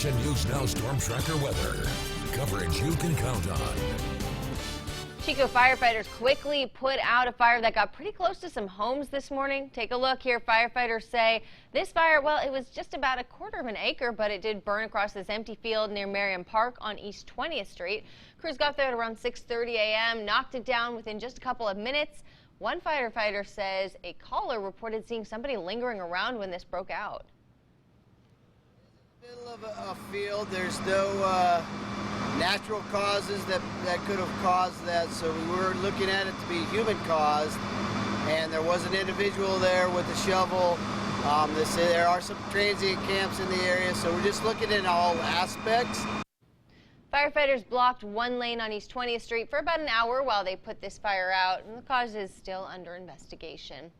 Nation News Now Storm Tracker weather. Coverage you can count on. CHICO firefighters quickly put out a fire that got pretty close to some homes this morning. Take a look here. Firefighters say this fire, well, it was just about 1/4 of an acre, but it did burn across this empty field near Merriam Park on East 20th Street. Crews got there at around 6:30 a.m., knocked it down within just a couple of minutes. One firefighter says a caller reported seeing somebody lingering around when this broke out. Middle of a field, there's no natural causes that could have caused that, so we were looking at it to be human caused, and there was an individual there with a shovel. They say there are some transient camps in the area, so we're just looking at all aspects. Firefighters blocked one lane on East 20th Street for about an hour while they put this fire out, and the cause is still under investigation.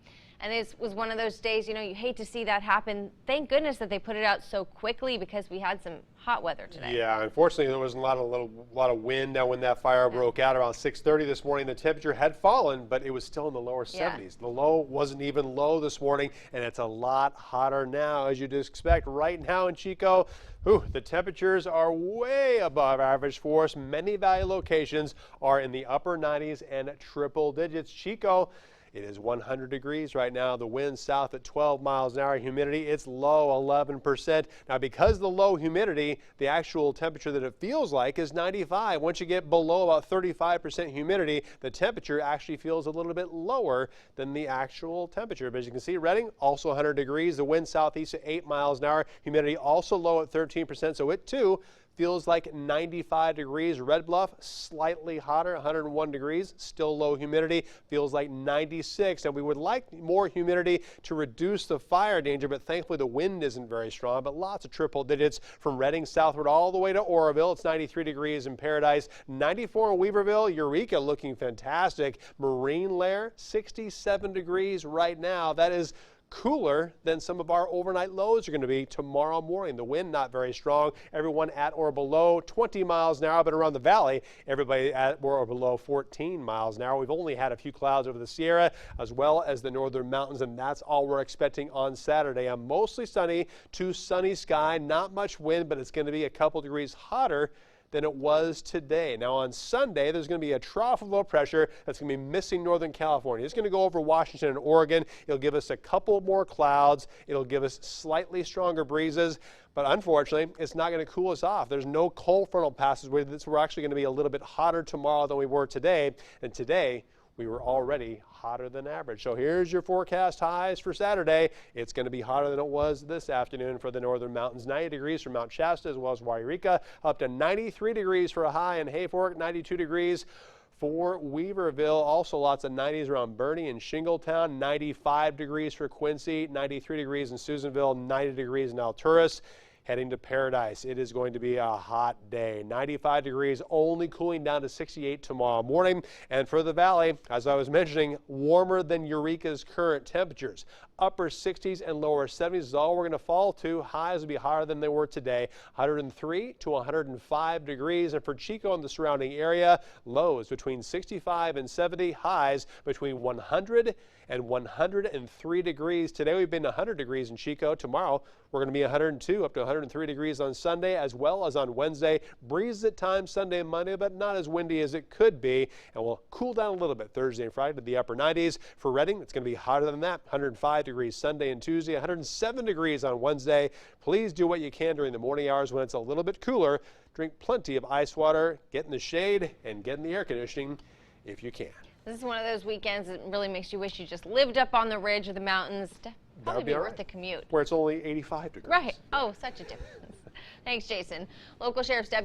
And this was one of those days, you know, you hate to see that happen. Thank goodness that they put it out so quickly because we had some hot weather today. Yeah, unfortunately there was a lot of wind now when that fire broke out around 6:30 this morning. The temperature had fallen, but it was still in the lower 70s. The low wasn't even low this morning, and it's a lot hotter now, as you'd expect. Right now in Chico, the temperatures are way above average for us. Many Valley locations are in the upper 90s and triple digits. Chico, it is 100 degrees right now. The wind south at 12 miles an hour. Humidity, it's low, 11%. Now, because of the low humidity, the actual temperature that it feels like is 95. Once you get below about 35% humidity, the temperature actually feels a little bit lower than the actual temperature. But as you can see, Redding, also 100 degrees. The wind southeast at 8 miles an hour. Humidity also low at 13%, so it too feels like 95 degrees. Red Bluff, slightly hotter, 101 degrees, still low humidity, feels like 96. And we would like more humidity to reduce the fire danger, but thankfully the wind isn't very strong, but lots of triple digits from Redding southward all the way to Oroville. It's 93 degrees in Paradise, 94 in Weaverville. Eureka looking fantastic. Marine Lair, 67 degrees right now. That is cooler than some of our overnight lows are going to be tomorrow morning. The wind not very strong. Everyone at or below 20 miles an hour, but around the valley, everybody at or below 14 miles an hour. We've only had a few clouds over the Sierra as well as the northern mountains, and that's all we're expecting on Saturday. A mostly sunny to sunny sky, not much wind, but it's going to be a couple degrees hotter than it was today. Now on Sunday, there's going to be a trough of low pressure that's going to be missing Northern California. It's going to go over Washington and Oregon. It'll give us a couple more clouds. It'll give us slightly stronger breezes, but unfortunately, it's not going to cool us off. There's no cold frontal passes with it. We're actually going to be a little bit hotter tomorrow than we were today, and today we were already hotter than average. So here's your forecast highs for Saturday. It's going to be hotter than it was this afternoon for the northern mountains. 90 degrees for Mount Shasta as well as Wairika, up to 93 degrees for a high in Hayfork, 92 degrees for Weaverville. Also lots of 90s around Bernie and Shingletown, 95 degrees for Quincy, 93 degrees in Susanville, 90 degrees in Alturas. Heading to Paradise, it is going to be a hot day. 95 degrees, only cooling down to 68 tomorrow morning. And for the valley, as I was mentioning, warmer than Eureka's current temperatures. Upper 60s and lower 70s is all we're going to fall to. Highs will be higher than they were today. 103 to 105 degrees. And for Chico and the surrounding area, lows between 65 and 70. Highs between 100 and 103 degrees. Today we've been 100 degrees in Chico. Tomorrow we're going to be 102 up to 103 degrees on Sunday as well as on Wednesday. Breezes at times Sunday and Monday, but not as windy as it could be. And we'll cool down a little bit Thursday and Friday to the upper 90s. For Redding, it's going to be hotter than that. 105 degrees Sunday and Tuesday, 107 degrees on Wednesday. Please do what you can during the morning hours when it's a little bit cooler. Drink plenty of ice water, get in the shade, and get in the air conditioning if you can. This is one of those weekends that really makes you wish you just lived up on the ridge of the mountains. Probably be worth the commute. Where it's only 85 degrees. Right. Oh, such a difference. Thanks, Jason. Local Sheriff's Deputy